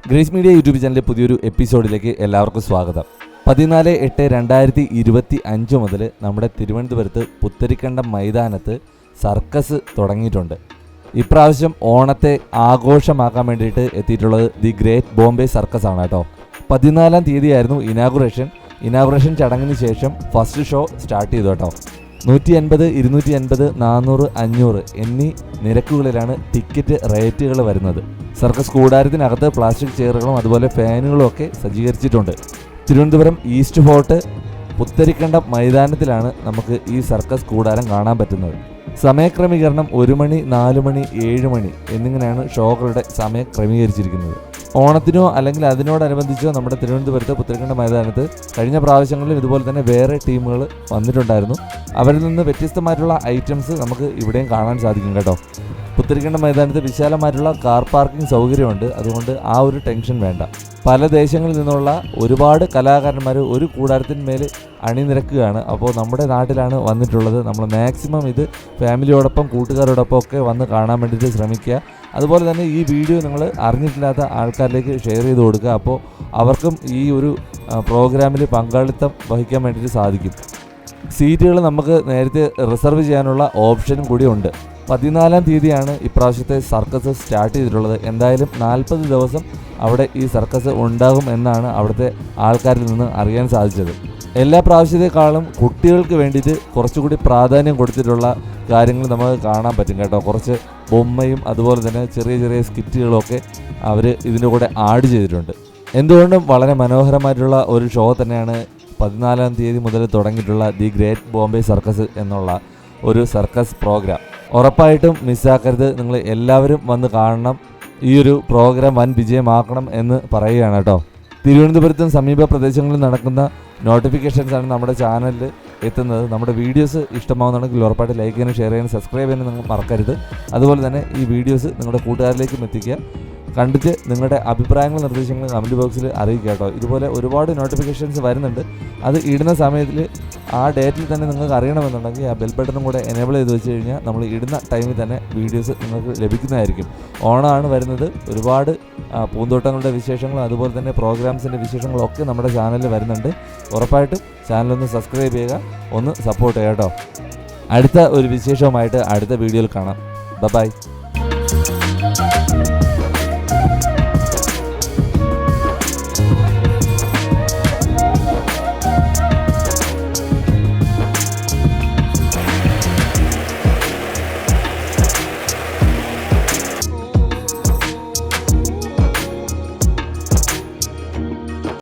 Grace media YouTube ചാനലിലെ പുതിയൊരു എപ്പിസോഡിലേക്ക് എല്ലാവർക്കും സ്വാഗതം. 14/8/2025 മുതൽ നമ്മുടെ തിരുവനന്തപുരത്ത് പുത്തരിക്കണ്ടം മൈതാനത്ത് സർക്കസ് തുടങ്ങിയിട്ടുണ്ട്. ഇപ്രാവശ്യം ഓണത്തെ ആഘോഷമാക്കാൻ വേണ്ടിയിട്ട് എത്തിയിട്ടുള്ളത് ദി ഗ്രേറ്റ് ബോംബെ സർക്കസ് ആണ് കേട്ടോ. 14-ാം തീയതിയായിരുന്നു ഇനാഗുറേഷൻ ചടങ്ങിന് ശേഷം ഫസ്റ്റ് ഷോ സ്റ്റാർട്ട് ചെയ്തു കേട്ടോ. 150, 250, 400, 500 എന്നീ നിരക്കുകളിലാണ് ടിക്കറ്റ് റേറ്റുകൾ വരുന്നത്. സർക്കസ് കൂടാരത്തിനകത്ത് പ്ലാസ്റ്റിക് ചെയറുകളും അതുപോലെ ഫാനുകളും ഒക്കെ സജ്ജീകരിച്ചിട്ടുണ്ട്. തിരുവനന്തപുരം ഈസ്റ്റ് ഫോർട്ട് പുത്തരിക്കണ്ടം മൈതാനത്തിലാണ് നമുക്ക് ഈ സർക്കസ് കൂടാരം കാണാൻ പറ്റുന്നത്. സമയക്രമീകരണം 1 മണി, 4 മണി, 7 മണി എന്നിങ്ങനെയാണ് ഷോകളുടെ സമയം ക്രമീകരിച്ചിരിക്കുന്നത്. ഓണത്തിനോ അല്ലെങ്കിൽ അതിനോടനുബന്ധിച്ചോ നമ്മുടെ തിരുവനന്തപുരത്ത് പുത്തരിക്കണ്ടം മൈതാനത്ത് കഴിഞ്ഞ പ്രാവശ്യങ്ങളിലും ഇതുപോലെ തന്നെ വേറെ ടീമുകൾ വന്നിട്ടുണ്ടായിരുന്നു. അവരിൽ നിന്ന് വ്യത്യസ്തമായിട്ടുള്ള ഐറ്റംസ് നമുക്ക് ഇവിടെയും കാണാൻ സാധിക്കും കേട്ടോ. പുത്തരിക്കണ്ടം മൈതാനത്ത് വിശാലമായിട്ടുള്ള കാർ പാർക്കിംഗ് സൗകര്യമുണ്ട്. അതുകൊണ്ട് ആ ഒരു ടെൻഷൻ വേണ്ട. പല ദേശങ്ങളിൽ നിന്നുള്ള ഒരുപാട് കലാകാരന്മാർ ഒരു കൂടാരത്തിന്മേൽ അണിനിരക്കുകയാണ്. അപ്പോൾ നമ്മുടെ നാട്ടിലാണ് വന്നിട്ടുള്ളത്. നമ്മൾ മാക്സിമം ഇത് ഫാമിലിയോടൊപ്പം കൂട്ടുകാരോടൊപ്പം ഒക്കെ വന്ന് കാണാൻ വേണ്ടിയിട്ട് ശ്രമിക്കുക. അതുപോലെ തന്നെ ഈ വീഡിയോ നിങ്ങൾ അറിഞ്ഞിട്ടില്ലാത്ത ആൾക്കാരിലേക്ക് ഷെയർ ചെയ്ത് കൊടുക്കുക. അപ്പോൾ അവർക്കും ഈ ഒരു പ്രോഗ്രാമിൽ പങ്കാളിത്തം വഹിക്കാൻ വേണ്ടിയിട്ട് സാധിക്കും. സീറ്റുകൾ നമുക്ക് നേരത്തെ റിസർവ് ചെയ്യാനുള്ള ഓപ്ഷനും കൂടി ഉണ്ട്. 14-ാം തീയതിയാണ് ഇപ്രാവശ്യത്തെ സർക്കസ് സ്റ്റാർട്ട് ചെയ്തിട്ടുള്ളത്. എന്തായാലും 40 ദിവസം അവിടെ ഈ സർക്കസ് ഉണ്ടാകും എന്നാണ് അവിടുത്തെ ആൾക്കാരിൽ നിന്ന് അറിയാൻ സാധിച്ചത്. എല്ലാ പ്രാവശ്യത്തെക്കാളും കുട്ടികൾക്ക് വേണ്ടിയിട്ട് കുറച്ചുകൂടി പ്രാധാന്യം കൊടുത്തിട്ടുള്ള കാര്യങ്ങൾ നമുക്ക് കാണാൻ പറ്റും കേട്ടോ. കുറച്ച് ബൊമ്മയും അതുപോലെ തന്നെ ചെറിയ ചെറിയ സ്കിറ്റുകളൊക്കെ അവർ ഇതിൻ്റെ കൂടെ ആഡ് ചെയ്തിട്ടുണ്ട്. എന്തുകൊണ്ടും വളരെ മനോഹരമായിട്ടുള്ള ഒരു ഷോ തന്നെയാണ് 14-ാം തീയതി മുതൽ തുടങ്ങിയിട്ടുള്ള ദി ഗ്രേറ്റ് ബോംബെ സർക്കസ് എന്നുള്ള ഒരു സർക്കസ് പ്രോഗ്രാം. ഉറപ്പായിട്ടും മിസ്സാക്കരുത്. നിങ്ങൾ എല്ലാവരും വന്ന് കാണണം. ഈ ഒരു പ്രോഗ്രാം വൻ വിജയമാക്കണം എന്ന് പറയുകയാണ് കേട്ടോ. തിരുവനന്തപുരത്തും സമീപ പ്രദേശങ്ങളിൽ നടക്കുന്ന നോട്ടിഫിക്കേഷൻസാണ് നമ്മുടെ ചാനലിൽ എത്തുന്നത്. നമ്മുടെ വീഡിയോസ് ഇഷ്ടമാവുന്നുണ്ടെങ്കിൽ ഉറപ്പായിട്ട് ലൈക്ക് ചെയ്യാനും ഷെയർ ചെയ്യാനും സബ്സ്ക്രൈബ് ചെയ്യാനും നിങ്ങൾ മറക്കരുത്. അതുപോലെ തന്നെ ഈ വീഡിയോസ് നിങ്ങളുടെ കൂട്ടുകാരിലേക്കും എത്തിക്കുക. കണ്ടിട്ട് നിങ്ങളുടെ അഭിപ്രായങ്ങളും നിർദ്ദേശങ്ങളും കമൻറ്റ് ബോക്സിൽ അറിയിക്കുക കേട്ടോ. ഇതുപോലെ ഒരുപാട് നോട്ടിഫിക്കേഷൻസ് വരുന്നുണ്ട്. അത് ഇടുന്ന സമയത്തിൽ ആ ഡേറ്റിൽ തന്നെ നിങ്ങൾക്ക് അറിയണമെന്നുണ്ടെങ്കിൽ ആ ബെൽ ബട്ടണും കൂടെ എനേബിൾ ചെയ്ത് വെച്ച് കഴിഞ്ഞാൽ നമ്മൾ ഇടുന്ന ടൈമിൽ തന്നെ വീഡിയോസ് നിങ്ങൾക്ക് ലഭിക്കുന്നതായിരിക്കും. ഓണമാണ് വരുന്നത്. ഒരുപാട് പൂന്തോട്ടങ്ങളുടെ വിശേഷങ്ങളും അതുപോലെ തന്നെ പ്രോഗ്രാംസിൻ്റെ വിശേഷങ്ങളൊക്കെ നമ്മുടെ ചാനലിൽ വരുന്നുണ്ട്. ഉറപ്പായിട്ടും ചാനലൊന്ന് സബ്സ്ക്രൈബ് ചെയ്യുക, ഒന്ന് സപ്പോർട്ട് ചെയ്യുക കേട്ടോ. അടുത്ത ഒരു വിശേഷവുമായിട്ട് അടുത്ത വീഡിയോയിൽ കാണാം. ബൈ.